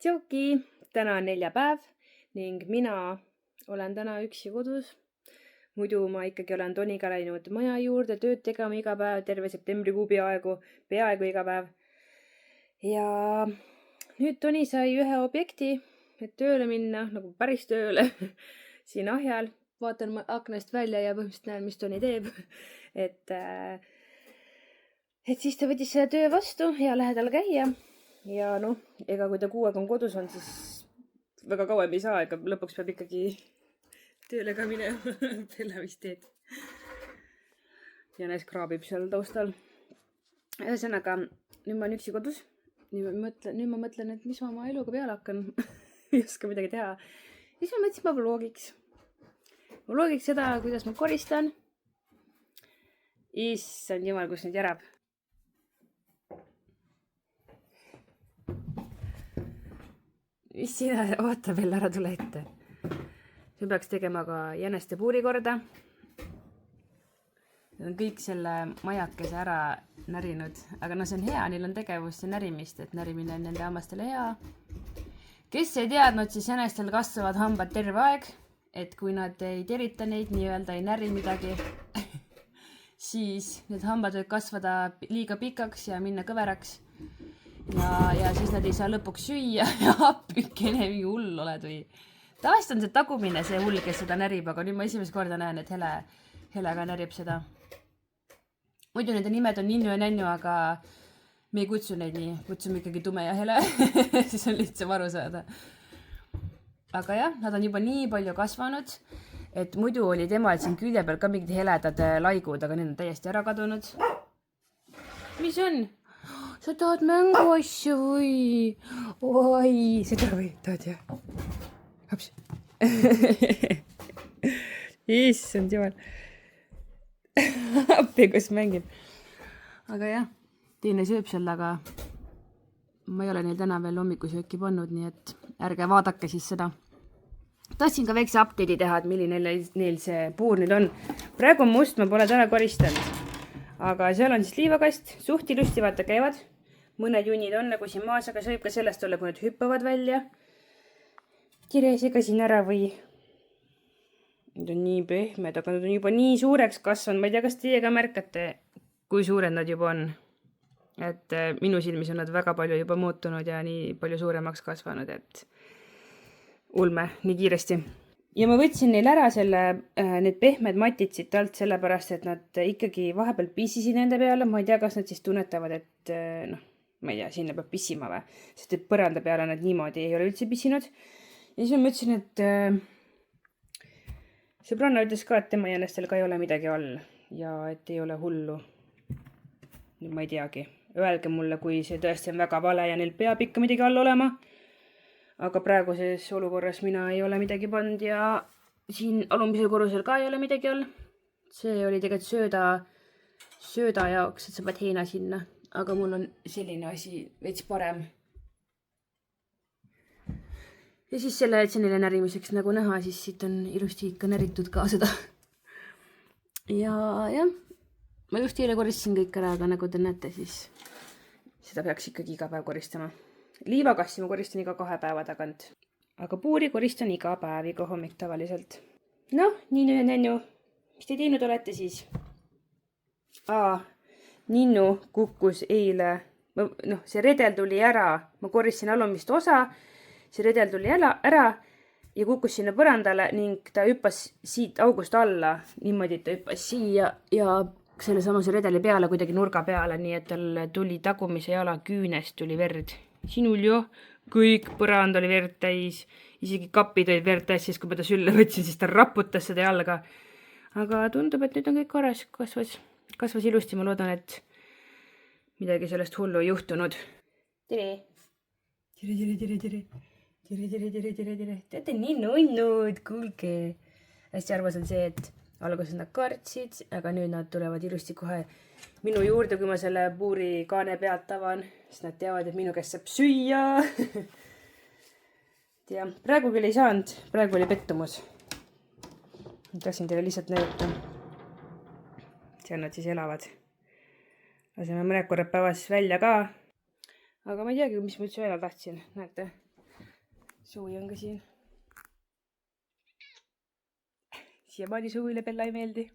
Tšauki! Täna on neljapäev ning mina olen täna üksi kodus. Muidu ma ikkagi olen Toniga läinud maja juurde tööd tegema iga päev, terve septembrikuu peaaegu iga päev. Ja nüüd Toni sai ühe objekti, et tööle minna, nagu päris tööle siin ahjal. Vaatan aknast välja ja põhimõtteliselt näen, mis Toni teeb. Et siis ta võttis selle töö vastu ja lähedal käia. Ja noh, ega kui ta 6 aega on kodus on, siis väga kauem ei saa, ega lõpuks peab ikkagi tööle ka minema. Pella vist teed. Ja näes kraabib seal taustal. Ühesõnaga, nüüd ma olen üksi kodus. Nüüd ma mõtlen, et mis ma oma eluga peale hakkan. Ei oska midagi teha. Siis ma mõtlesin, ma vlogiks. Ma vlogiks seda, kuidas ma koristan. Issand jumal, kus nüüd järab. Mis sina oota veel ära tule ette? See peaks tegema ka jäneste puuri korda. Nad on kõik selle majakese ära närinud. Aga no see on hea, neil on tegevust ja närimist, et närimine on nende hammastele hea. Kes ei teadnud, siis jänestel kasvavad hambad terve aeg. Et kui nad ei terita neid, nii-öelda ei näri midagi, siis need hambad võivad kasvada liiga pikaks ja minna kõveraks. Ja siis nad ei saa lõpuks süüa ja appikene mingi hull oled või. Tavaliselt on see tagumine see hull, kes seda närib, aga nüüd ma esimest korda näen, et Hele ka närib seda. Muidu nende nimed on Ninnu ja Nännu, aga me ei kutsu neid nii. Kutsume ikkagi Tume ja Hele. Siis on lihtsam aru saada. Aga jah, nad on juba nii palju kasvanud, et muidu oli temal siin külje peal ka mingid heledad laigud, aga need on täiesti ära kadunud. Mis on? Sa tahad mängu asju või? Oi, seda või? Tahad jah? Haps. Issand jumal. Appi, kus mängib. Aga jah, teine sööb seal, aga ma ei ole neil täna veel hommikusööki pannud, nii et ärge vaadake siis seda. Tahtsin ka väikse update'i teha, et milline neil see puur nüüd on. Praegu on must, ma pole täna koristanud. Aga seal on siis liivakast, suht ilusti vaata käivad. Mõned junnid on nagu siin maas, aga see võib ka sellest olla, kui nad hüppavad välja. Kiresi ka siin ära või. Need on nii pehmed, aga nad on juba nii suureks kasvanud. Ma ei tea, kas teie ka märkate, kui suured nad juba on. Et minu silmis on nad väga palju juba muutunud ja nii palju suuremaks kasvanud, et ulme nii kiiresti. Ja ma võtsin neil ära need pehmed matid siit alt sellepärast, et nad ikkagi vahepeal pissisid nende peale. Ma ei tea, kas nad siis tunnetavad, et ma ei tea, sinna peab pissima või. Sest et põranda peale nad niimoodi ei ole üldse pissinud. Ja siis ma mõtlesin, et sõbranna ütles ka, et tema jänestel ka ei ole midagi all ja et ei ole hullu. Nüüd ma ei teagi. Öelge mulle, kui see tõesti on väga vale ja neil peab ikka midagi all olema. Aga praeguses olukorras mina ei ole midagi pannud ja siin alumisel korrusel ka ei ole midagi all. See oli tegelikult sööda jaoks, et sa pead heina sinna. Aga mul on selline asi veits parem. Ja siis selle neile närimiseks nagu näha, siis siit on ilusti ikka näritud ka seda. Ja jah, ma just eile koristasin kõik ära, aga nagu te näete, siis seda peaks ikkagi iga päev koristama. Liivakassi ma koristan iga 2 päeva tagant. Aga puuri koristan iga päev, iga hommik tavaliselt. Noh, Ninnu ja Nännu. Mis te teinud olete siis? Ninnu kukkus eile. See redel tuli ära. Ma koristasin alumist osa. See redel tuli ära ja kukkus sinna põrandale ning ta hüppas siit august alla. Niimoodi, et ta hüppas siia ja selle samase redeli peale, kuidagi nurga peale, nii et tal tuli tagumise jala küünest tuli verd. Sinul ju kõik põrand oli verd täis, isegi kapid olid verd täis, siis kui ma ta sülle võtsin, siis ta raputas seda jalga. Aga tundub, et nüüd on kõik korras, kasvas ilusti, ma loodan, et midagi sellest hullu ei juhtunud. Tere! Tere! Teate nii nunnud, kuulge! Hästi arvas on see, et alguses nad kartsid, aga nüüd nad tulevad ilusti kohe minu juurde, kui ma selle puuri kaane pealt tavan, siis nad teavad, et minu käest saab süüa. Ja praegu küll ei saanud, praegu oli pettumus. Tahtsin teile lihtsalt näidata. Seal nad siis elavad. Laseme mõned korrad päevas välja ka. Aga ma ei teagi, mis ma üldse öelda tahtsin. Näete, Suvi on ka siin. Siiamaani Suvile Bella ei meeldi.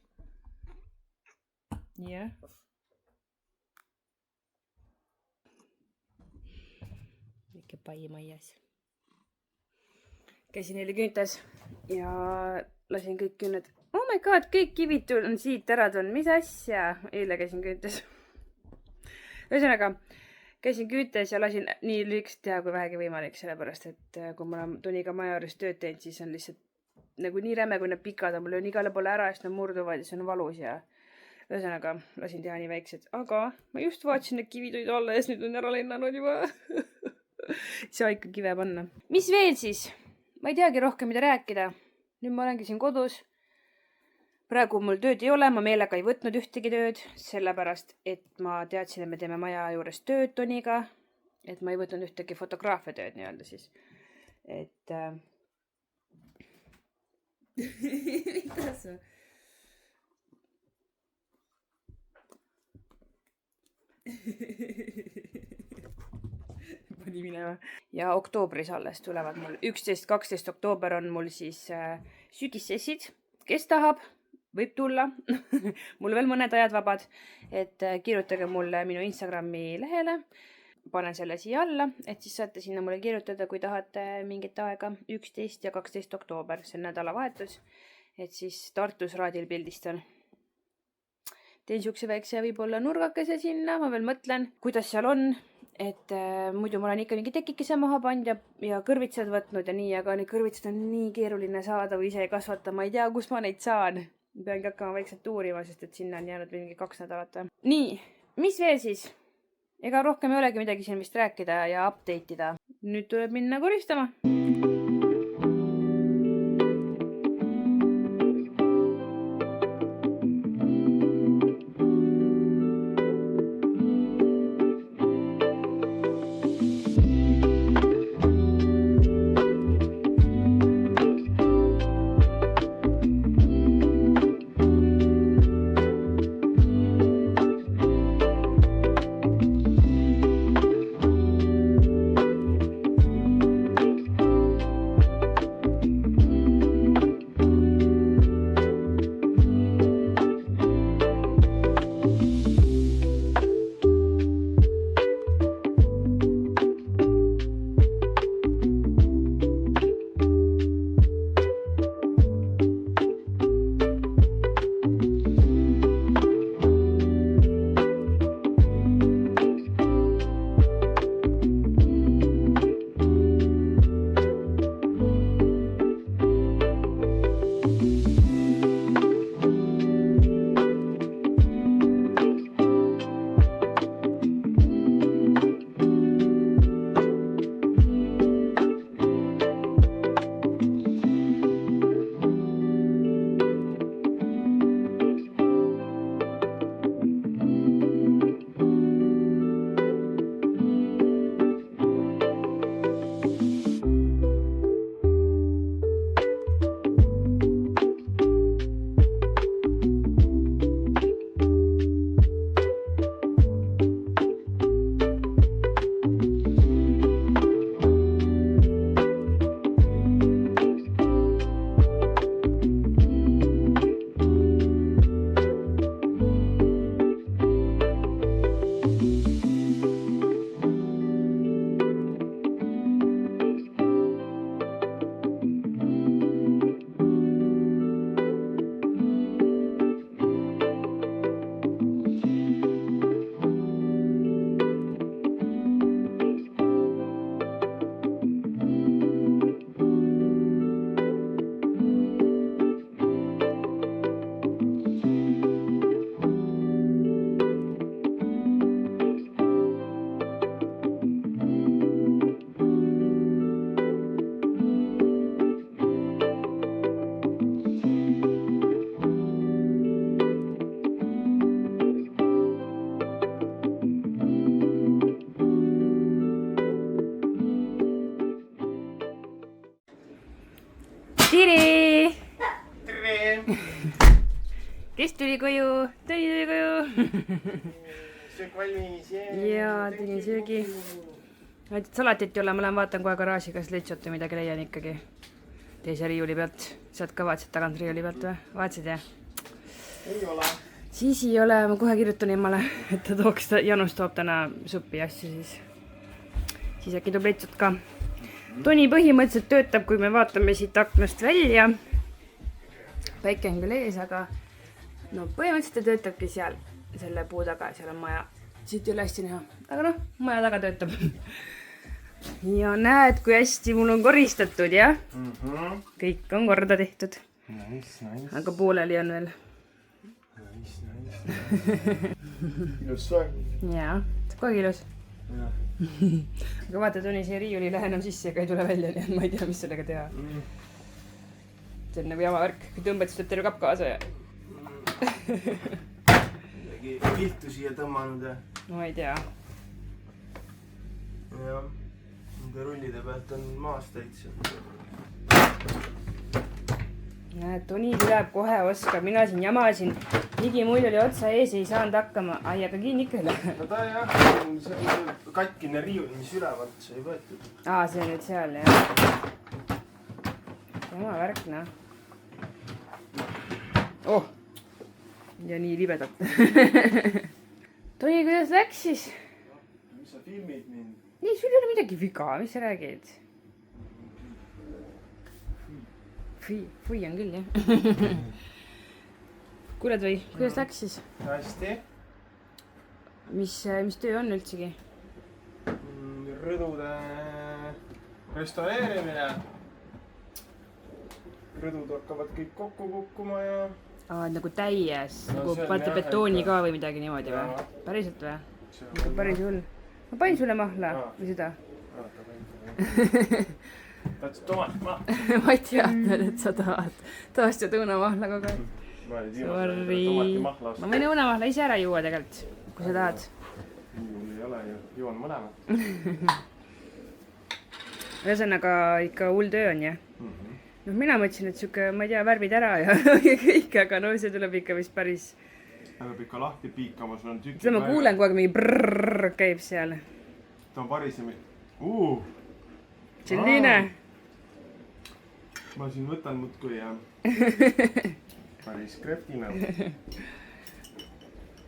Jah. Ikka pai maias. Käisin eile küüntes ja lasin kõik küüned. Oh my god, kõik kivid on siit ära tulnud. Mis asja? Eile käisin küüntes. Ühesõnaga, käisin küüntes ja lasin nii lühikest teha kui vähegi võimalik, sellepärast et kui ma olen Toniga maja juures tööd teinud, siis on lihtsalt nagu nii räme, kui need pikad on. Mul on igale poole ära, siis nad murduvad ja see on valus ja ühesõnaga lasin teha nii väiksed. Aga ma just vaatasin, et kivid olid alla ja nüüd on ära lennanud juba. Saa ikka kive panna. Mis veel siis? Ma ei teagi rohkem, mida rääkida. Nüüd ma olengi siin kodus. Praegu mul tööd ei ole, ma meelega ei võtnud ühtegi tööd, sellepärast, et ma teadsin, et me teeme maja juures tööd Toniga, et ma ei võtnud ühtegi fotograafia tööd nii-öelda siis. Et mida sa? Pani minema. Ja oktoobris alles tulevad mul 11-12 oktoober on mul siis sügissessid. Kes tahab? Võib tulla. Mul veel mõned ajad vabad, et kirjutage mulle minu Instagrami lehele. Panen selle siia alla, et siis saate sinna mulle kirjutada, kui tahate mingit aega 11 ja 12 oktoober. See on nädalavahetus, et siis Tartus raadil pildistan. Teen siukse väikse võib-olla nurgakese sinna, ma veel mõtlen, kuidas seal on. Et muidu ma olen ikka mingi tekikese maha pannud ja kõrvitsad võtnud ja nii, aga need kõrvitsad on nii keeruline saada või ise ei kasvata. Ma ei tea, kus ma neid saan. Peangi hakkama vaikselt uurima, sest et sinna on jäänud mingi 2 nädalat. Nii, mis veel siis? Ega rohkem ei olegi midagi siin vist rääkida ja update ida. Nüüd tuleb minna koristama. Tere! Tere! Kes tuli koju? Tõni tuli koju. Söök valmis. Jaa, tegin söögi. et salatit ei ole, ma lähen vaatan kohe garaaži, kas litsot või midagi leian ikkagi. Teise riiuli pealt. Sealt ka vaatasid tagant riiuli pealt või? Vaatasid, jah? Ei ole. Siis ei ole, ma kohe kirjutan Immale, et ta tooks, Janus toob täna suppi asju siis. Siis äkki toob litsot ka. Toni põhimõtteliselt töötab, kui me vaatame siit aknast välja. Päike on küll ees, aga no põhimõtteliselt ta töötabki seal, selle puu taga, seal on maja. Siit ei ole hästi näha, aga noh, maja taga töötab. Ja näed, kui hästi mul on koristatud, jah? Kõik on korda tehtud. Nice. Aga pooleli on veel. Nice. Ilus soe. Jaa, kogu ilus. Aga vaata, Toni siia riiuli lähe enam sisse, ega ei tule välja, nii et ma ei tea, mis sellega teha. See on nagu jama värk, kui tõmbad, siis tuleb terve kapp kaasa ja... Midagi viltu siia tõmmanud ja... No ei tea. Ja, nende rullide pealt on maast täitsa. Näed, Toni tuleb kohe oskab, mina siin jamasin. Nigi mull oli otsa ees, ei saanud hakkama. Ai, aga kinni ikka üle. No ta jah, see on katkine riiul, mis ülevalt sai võetud. See on nüüd seal, jah. Jama värk, noh. Oh! Ja nii libedalt. Toni, kuidas läks siis? Mis sa filmid mind? Nii, sul ei ole midagi viga, mis sa räägid? Fui on küll, jah. Kuuled või? Kuidas läks siis? Hästi. Mis töö on üldsegi? Rõdude restaureerimine. Rõdud hakkavad kõik kokku kukkuma ja... Nagu täies, No nagu see on panete jah, betooni et- ka või midagi niimoodi või? Jaa. Päriselt või? See Ikka päris hull. Ma panin sulle mahla Jaa. või seda? Tahtsid tomat ma? Ma ei teadnud, et sa tahad. Tahast ju õunamahla kogu aeg. Ma olin Sorry. tomatimahla Ma võin õunamahla ise ära juua tegelikult, kui sa tahad. Mul ei ole ju, joon mõlemad. Ühesõnaga ikka hull töö on, jah? Noh, mina mõtlesin, et siuke, ma ei tea, värvid ära ja kõik, aga no see tuleb ikka vist päris... Peab ikka lahti piikama, sul on tükid... Seda ma kuulen kogu aeg mingi brrrr käib seal. Ta on varisemi... Selline. Ma siin võtan muudkui ja... Päris kreptina.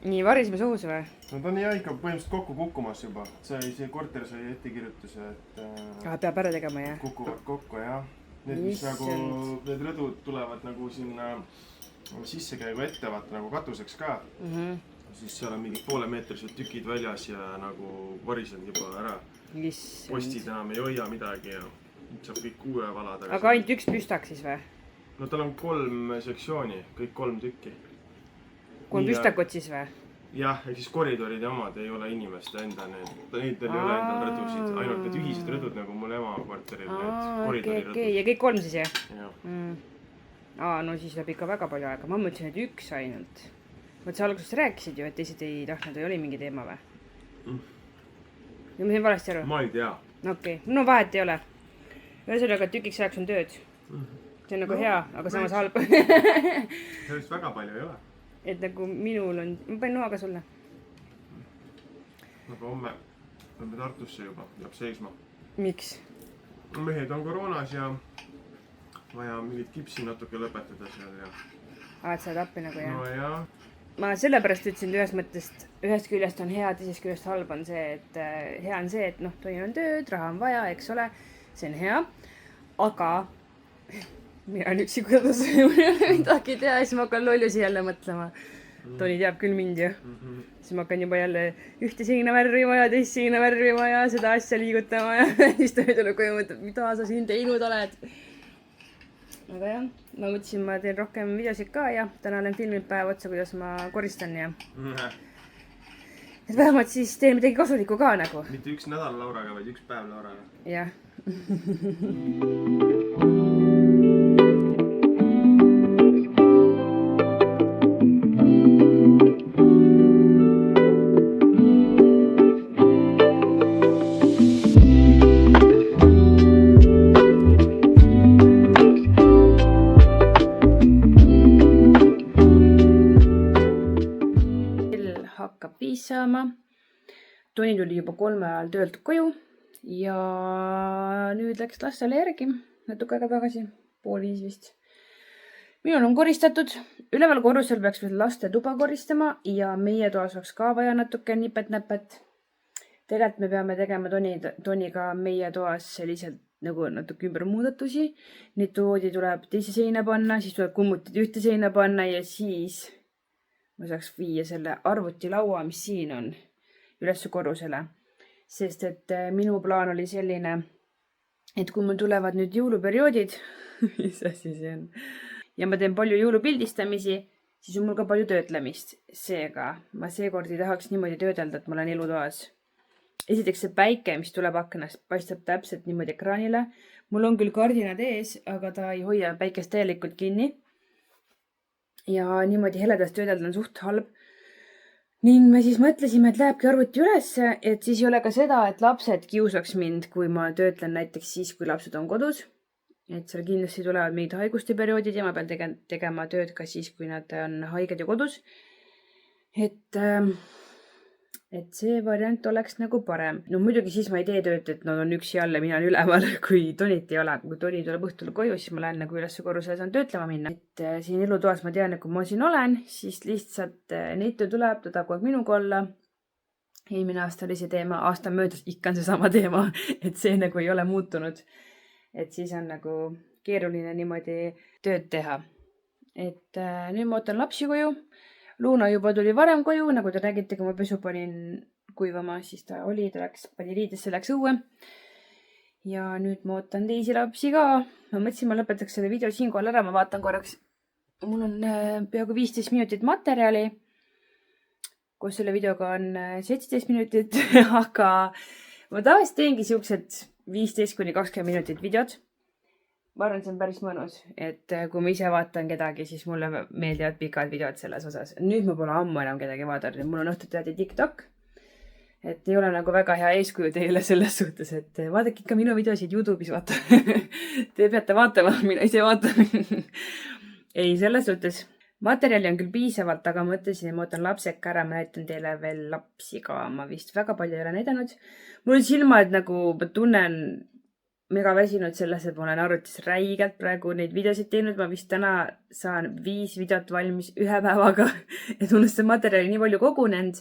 Nii, varisime suhus või? No ta on jah ikka põhimõtteliselt kokku kukkumas juba. See korter sai ettekirjutuse, et... Peab ära tegema, jah? Kukuvad kokku, jah. Need, mis nagu... Need rõdud tulevad nagu sinna sissekäigu ette, vaata nagu katuseks ka. Siis seal on mingid poolemeetrised tükid väljas ja nagu varisenud juba ära. Postid enam ei hoia midagi ja saab kõik uue valada. Aga ainult üks püstak siis või? No tal on 3 sektsiooni, kõik 3 tükki. 3 püstakut siis või? Jah, ehk siis koridoride omad ei ole inimeste enda need. Neidel ei ole endal rõdusid, ainult need ühised rõdud nagu mul ema kvarteril, need koridori rõdud. Ja kõik 3 siis jah? Jah. No siis läheb ikka väga palju aega. Ma mõtlesin, et üks ainult. Võt sa alguses rääkisid ju, et teised ei tahtnud või oli mingi teema või? Ja ma sain valesti aru? Ma ei tea. Okei, no vahet ei ole. Ühesõnaga, tükiks ajaks on tööd. See on nagu hea, aga samas halb. Sellest väga palju ei ole. Et nagu minul on... Ma panin noaga sulle. Aga homme lähme Tartusse juba, jääb seisma. Miks? Mehed on koroonas ja vaja mingit kipsi natuke lõpetada seal ja... Et sa oled appi nagu jah? No jah. Ma sellepärast ütlesin, et ühest küljest on hea, teisest küljest halb on see, et hea on see, et noh, Tonil on tööd, raha on vaja, eks ole. See on hea. Aga mina on üksi kodus, mul ei ole midagi teha ja siis ma hakkan lollusi jälle mõtlema. Toni teab küll mind ju. Siis ma hakkan juba jälle ühte seina värvima ja teist seina värvima ja seda asja liigutama ja siis Toni tuleb koju mõtleb, mida sa siin teinud oled. Aga jah, ma mõtlesin, ma teen rohkem videosid ka ja täna olen filminud päev otsa, kuidas ma koristan ja... Et vähemalt siis teen midagi kasulikku ka nagu. Mitte üks nädal Lauraga, vaid üks päev Lauraga. Jah. Hakkab 5 saama. Toni tuli juba 3 ajal töölt koju. ja nüüd läks lastele järgi, natuke aega tagasi, 4:30 vist. minul on koristatud, üleval korrusel peaks veel laste tuba koristama ja meie toas oleks ka vaja natuke nipet-näpet. tegelikult me peame tegema Toniga meie toas selliselt nagu natuke ümbermuudatusi. Nüüd voodi tuleb teise seina panna, siis tuleb kummutid ühte seina panna ja siis ma saaks viia selle arvutilaua, mis siin on, üles korrusele. Sest et minu plaan oli selline, et kui mul tulevad nüüd jõuluperioodid, mis asi see on, ja ma teen palju jõulupildistamisi, siis on mul ka palju töötlemist. Seega ma seekord ei tahaks niimoodi töödelda, et ma olen elutoas. Esiteks see päike, mis tuleb aknast, paistab täpselt niimoodi ekraanile. Mul on küll kardinad ees, aga ta ei hoia päikest täielikult kinni. Ja niimoodi heledast töödelda on suht halb. Ning me siis mõtlesime, et lähebki arvuti ülesse, et siis ei ole ka seda, et lapsed kiusaks mind, kui ma töötlen näiteks siis, kui lapsed on kodus. Et seal kindlasti tulevad mingid haiguste perioodid ja ma pean tegema tööd ka siis, kui nad on haiged ja kodus. Et see variant oleks nagu parem. No muidugi siis ma ei tee tööd, et nad on üksi all ja mina olen üleval, kui Tonit ei ole. Kui Toni tuleb õhtul koju, siis ma lähen nagu üles korrusele, saan töötlema minna. Et siin elutoas ma tean, et kui ma siin olen, siis lihtsalt Neitu tuleb, ta tahab kogu aeg minuga olla. Eelmine aasta oli see teema, aasta möödas ikka on see sama teema, et see nagu ei ole muutunud. Et siis on nagu keeruline niimoodi tööd teha. Et nüüd ma ootan lapsi koju. Luuna juba tuli varem koju, nagu te nägite, kui ma pesu panin kuivama, siis ta oli, pani riidesse, läks õue. Ja nüüd ma ootan teisi lapsi ka. Ma mõtlesin, ma lõpetaks selle video siinkohal ära, ma vaatan korraks. Mul on peaaegu 15 minutit materjali. Koos selle videoga on 17 minutit, aga ma tavaliselt teengi siuksed 15-20 minutit videod. Ma arvan, see on päris mõnus, et kui ma ise vaatan kedagi, siis mulle meeldivad pikad videod selles osas. Nüüd ma pole ammu enam kedagi vaadanud, mul on õhtuti alati TikTok. Et ei ole nagu väga hea eeskuju teile selles suhtes, et vaadake ikka minu videosid YouTube'is vaata. Te peate vaatama, mina ise vaatan. Ei, selles suhtes materjali on küll piisavalt, aga mõtlesin, et ma ootan lapsed ka ära, ma näitan teile veel lapsi ka. Ma vist väga palju ei ole näidanud. Mul on silmad nagu, ma tunnen mega väsinud selles, et ma olen arvutis räigelt praegu neid videosid teinud. Ma vist täna saan 5 videot valmis ühe päevaga, et mul on see materjali nii palju kogunenud,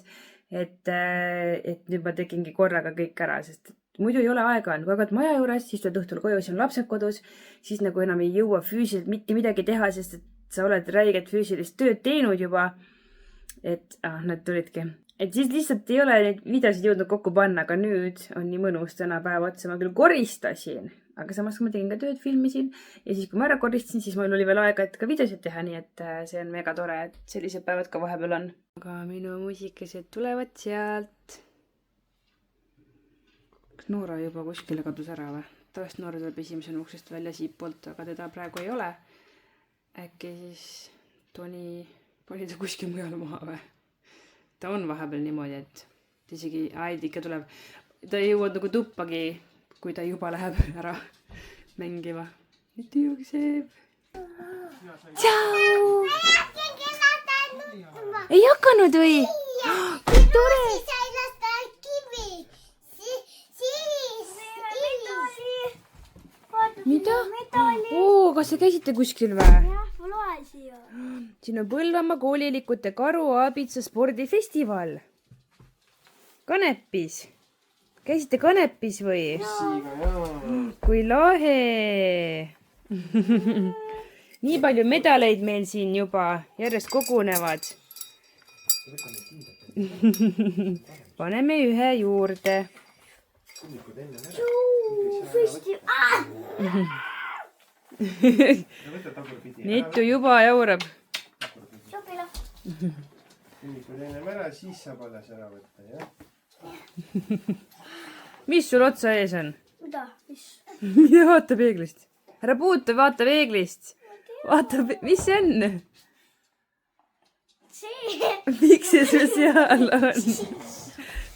et nüüd ma tegingi korraga kõik ära, sest muidu ei ole aega, kui aegad maja juures, siis tuled õhtul koju, siis on lapsed kodus, siis nagu enam ei jõua füüsiliselt mitte midagi teha, sest et sa oled räiget füüsilist tööd teinud juba, et nad tulidki. Et siis lihtsalt ei ole neid videosid jõudnud kokku panna, aga nüüd on nii mõnus täna päeva otsa. Ma küll koristasin, aga samas ma tegin ka tööd, filmisin. Ja siis kui ma ära koristasin, siis mul oli veel aega, et ka videosid teha, nii et see on mega tore, et sellised päevad ka vahepeal on. Aga minu muusikesed tulevad sealt. Kas Noora juba kuskile kadus ära või? Tavaliselt Noora tuleb esimesena uksest välja siitpoolt, aga teda praegu ei ole. Äkki siis Toni pani ta kuskil mujal maha või? Ta on vahepeal niimoodi, et isegi aed ikka tuleb. Ta ei jõua nagu tuppagi, kui ta juba läheb ära mängima. Nüüd jookseb. Tšau! Ei hakanud või? Kui tore! Mida? Oo, kas te käisite kuskil või? Siin on Põlvamaa koolielikute Karu-Aabitsa spordifestival. Kanepis. Käisite Kanepis või? Kui lahe. Nii palju medaleid meil siin juba järjest kogunevad. Paneme ühe juurde. Neitu juba jaurab. Kui teeme ära, siis saab alles ära võtta, jah? Mis sul otsa ees on? Mida? Mis? Mida vaata peeglist? Ära puutu, vaata peeglist. Vaata, mis see on? See. Miks see sul seal on?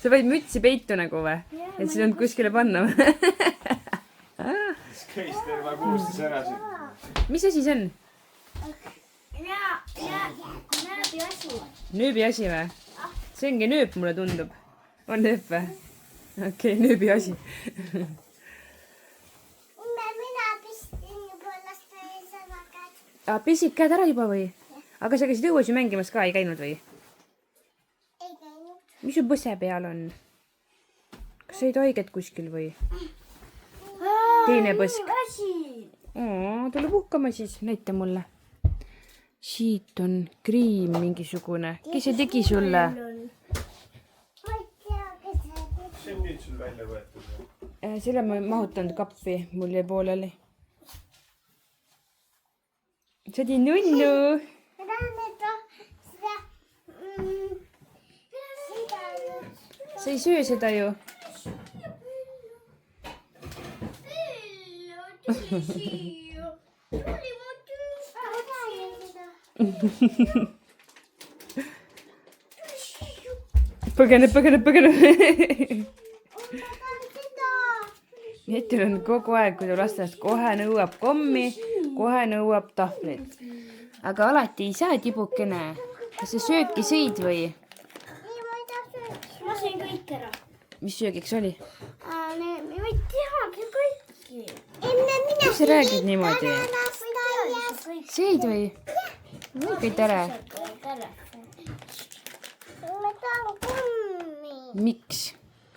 Sa võid mütsi peitu nagu või? Et sul on kuskile panna või? Siis käis terve kuustis ära siin. Mis asi see on? Nööbi asi. Nööbi asi või? See ongi nööp, mulle tundub. On nööp või? Okei, nööbi asi. Mina pistin juba lasteaias käed. Pesid käed ära juba või? Aga sa käisid õues ju mängimas ka, ei käinud või? Ei käinud. Mis su põse peal on? Kas sa olid haiget kuskil või? Teine põsk. Tule puhkama siis, näita mulle. Siit on kriim mingisugune. Kes see tegi sulle? Ma ei tea, kes see tegi. see on nüüd sul välja võetud. Selle ma ei mahutanud kappi, mul jäi pooleli. See oli nunnu. Ma tahan, et seda... seda... Sa ei söö seda ju. Põgene. Netil on kogu aeg, kui ta lastest kohe nõuab kommi, kohe nõuab tahvlit. Aga alati ei saa tibukene. Kas sa sööki sõid või? Ma sõin kõik ära. Mis söögiks oli? Ma ei teagi kõiki. Miks sa räägid niimoodi? Sõid või? Kõik tere. Ma tahan kummi. Miks?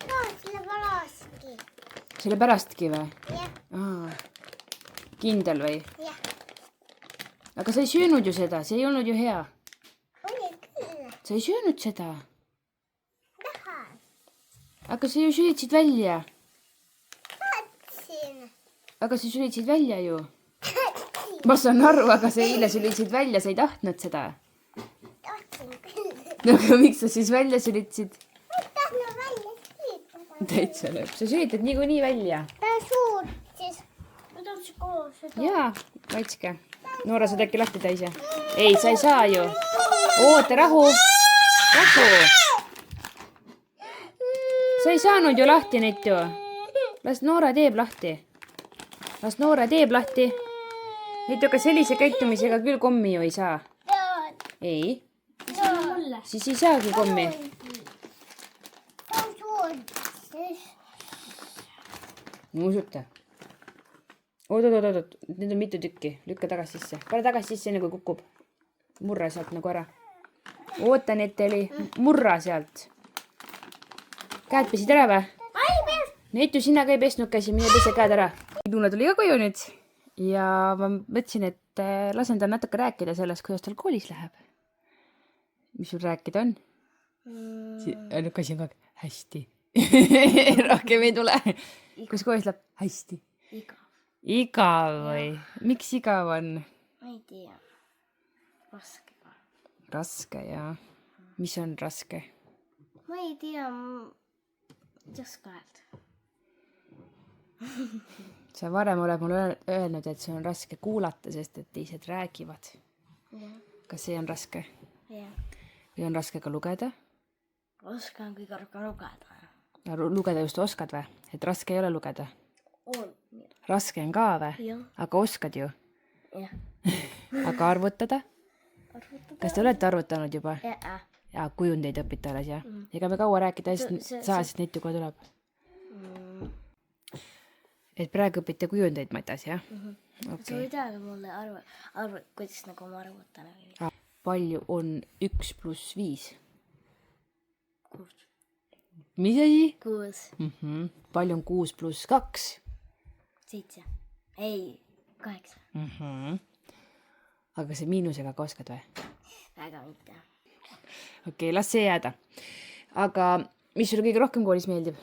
Tahan selle valaski. Sellepärastki või? Jah, Kindel või? jah. Aga sa ei söönud ju seda, see ei olnud ju hea. Oli küll. Sa ei söönud seda. Tahan. Aga sa ju sülitsid välja. Tahtsin. Aga sa sülitsid välja ju. Ma saan aru, aga sa eile sülitsid välja, sa ei tahtnud seda. Tahtsin küll. Aga miks sa siis välja sülitsid? Ma ei tahtnud välja süüa. Täitsa lööb. Sa sülitad niikuinii välja. Ta suutis. Ma tahtsin koos seda. Jaa, kaitske. Noora, saad äkki lahti täis? Ei, sa ei saa ju. Oota, rahu. Sa ei saanud ju lahti neid ju. Las Noora teeb lahti. Nüüd aga sellise käitumisega küll kommi ju ei saa. Tahan. Ei, Mulle. siis ei saagi kommi. Ta suutis. Usuta. Oot, need on mitu tükki. Lükka tagasi sisse. Pane tagasi sisse, enne kui kukub. Murra sealt nagu ära. Oota, Neteli. Murra sealt. Käed pesid ära või? Netu, sina ka ei pesnud käsi, mine pese käed ära. Luna tuli ka koju nüüd. Ja ma mõtlesin, et lasen tal natuke rääkida sellest, kuidas tal koolis läheb. Mis sul rääkida on? Ainuke asi on kogu aeg hästi. Rohkem ei tule. Kus koolis läheb? Hästi. Igav või? Miks igav on? Ma ei tea. Raske ka. Raske, jaa. Mis on raske? Ma ei tea. Ei oska öelda. Sa varem oled mulle öelnud, et see on raske kuulata, sest et teised räägivad. Kas see on raske? Jah. Või on raske ka lugeda? Oskan kõige rohkem lugeda. Lugeda just oskad või? Et raske ei ole lugeda? On. Raske on ka või? Jah. Aga oskad ju? Jah. Aga arvutada? Kas te olete arvutanud juba? Jah. Ja kujundeid õpite alles, jah? Ega me kaua rääkida ei saa, sest neid ju kohe tuleb. Et praegu õpite kujundeid, Matas, jah? Sa võid öelda mulle kuidas nagu ma arvutan. Palju on 1 + 5? 6. Mis asi? 6. Palju on 6 + 2? 7. Ei, 8. Aga see miinusega ka oskad või? Väga mitte. Okei, las see jääda. Aga mis sulle kõige rohkem koolis meeldib?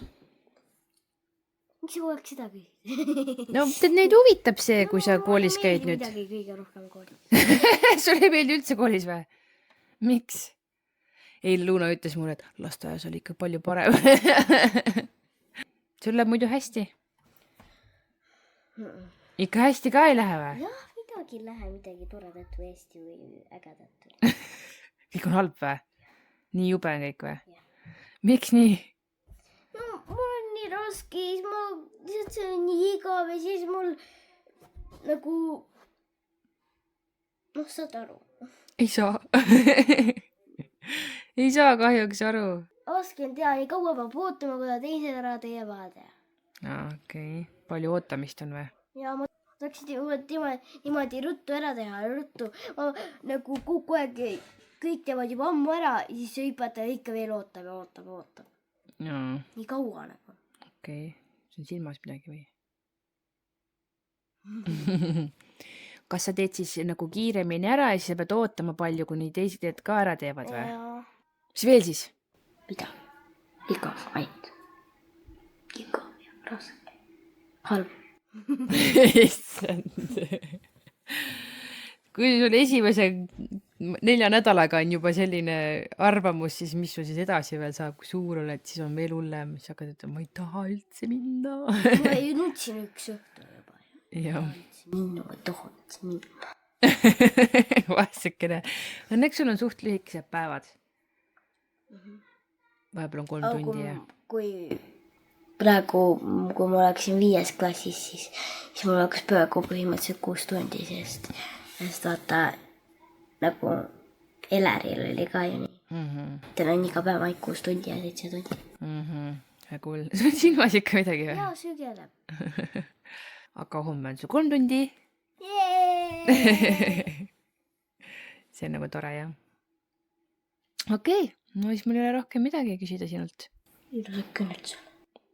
Miks sa kogu aeg seda küsid? No, neid huvitab see, kui sa koolis käid nüüd. Midagi kõige rohkem koolis. Sulle ei meeldi üldse koolis või? Miks? Eile Luna ütles mulle, et lasteaias oli ikka palju parem. Sul läheb muidu hästi? Ikka hästi ka ei lähe või? Jah, midagi ei lähe, midagi toredat või hästi või ägedat. Kõik on halb või? Nii jube on kõik või? Miks nii? No, mul on nii raske, siis ma lihtsalt see on nii igav ja siis mul nagu saad aru. Ei saa. Ei saa kahjuks aru. oskan teha, nii kaua peab ootama, kui teised ära teevad. Okei. Palju ootamist on või? Ja ma tahaksin niimoodi ruttu ära teha, ruttu. Ma nagu kogu aeg kõik teevad juba ammu ära, siis see hüpataja ikka veel ootab ja ootab ja ootab. Jaa. Nii kaua nagu. Okei. See on silmas midagi või? Kas sa teed siis nagu kiiremini ära ja siis sa pead ootama palju, kuni teised ka ära teevad või? Mis veel siis? Mida? Igav ainult. Igav ja raske. Halb. Kui sul esimese 4 nädalaga on juba selline arvamus, siis mis sul siis edasi veel saab, kui suur oled, siis on veel hullem, siis hakkad ütlema, ma ei taha üldse minna. Ma ei nutsin üks õhtu juba. Jah. Minna, ma tahan üldse minna. Vaesekene. Õnneks sul on suht lühikesed päevad. Vahepeal on 3 tundi ja... Kui praegu, kui ma oleksin 5. klassis, siis mul oleks praegu põhimõtteliselt 6 tundi, sest vaata, nagu Eleril oli ka ju nii. Tal on iga päev ainult 6 tundi ja 7 tundi. Cool. Sul on silmas ikka midagi või? Jaa, sügeleb. Aga homme on sul 3 tundi. See on nagu tore, jah. Okei. No siis mul ei ole rohkem midagi küsida sinult. Ilusad kõned sul.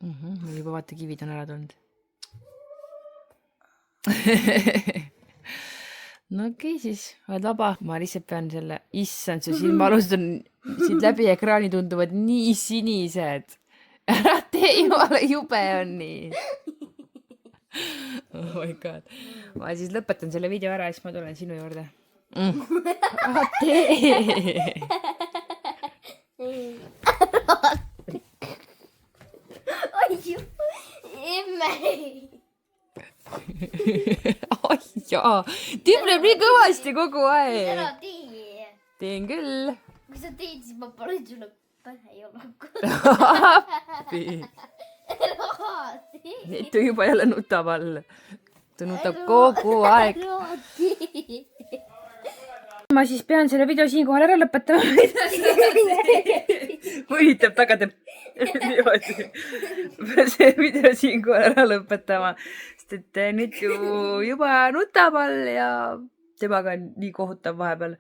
Mul juba vaata kivid on ära tulnud. No okei, siis oled vaba. Ma lihtsalt pean selle, issand, su silmaalused on siit läbi ekraani tunduvad nii sinised. Ära tee, jumala jube on nii. Oh my god. Ma siis lõpetan selle video ära ja siis ma tulen sinu juurde. Ära tee. Oi, emme. Ai jaa, timbleb nii kõvasti kogu aeg. Ära tee. Teen küll. Kui sa teed, siis ma palun sulle pähe jolaku. Ära tee. Nüüd ta juba jälle nutab all. Ta nutab kogu aeg. Ära tee. Ma siis pean selle video siinkohal ära lõpetama. Võitab taga teeb niimoodi. Pean selle video siinkohal ära lõpetama. Sest et nüüd ju juba nutab all ja temaga on nii kohutav vahepeal.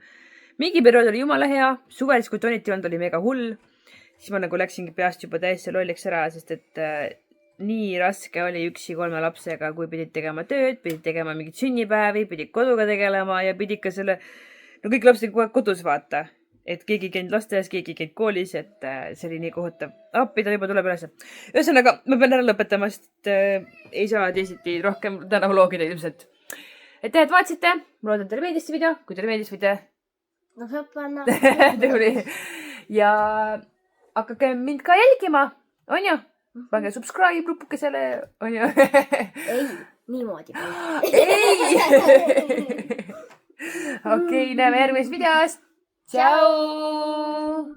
Mingi periood oli jumala hea. Suvel, kui toniti olnud, oli mega hull. Siis ma nagu läksingi peast juba täiesti lolliks ära, sest et nii raske oli üksi 3 lapsega, kui pidid tegema tööd, pidid tegema mingid sünnipäevi, pidid koduga tegelema ja pidid ka selle... No kõik lapsed kogu aeg kodus vaata, et keegi käinud lasteaias, keegi käinud koolis, et see oli nii kohutav. Appi ta juba tuleb üles. Ühesõnaga, ma pean ära lõpetama, sest ei saa teisiti rohkem täna vlogida ilmselt. Et vaatasite, ma loodan, teile meeldis see video. Kui teile meeldis, võite... No saab panna. Tuli. Ja hakake mind ka jälgima, on ju? Pange subscribe lupukesele, on ju? Ei, niimoodi. Ei! Okei, näeme järgmises videos. Tšau!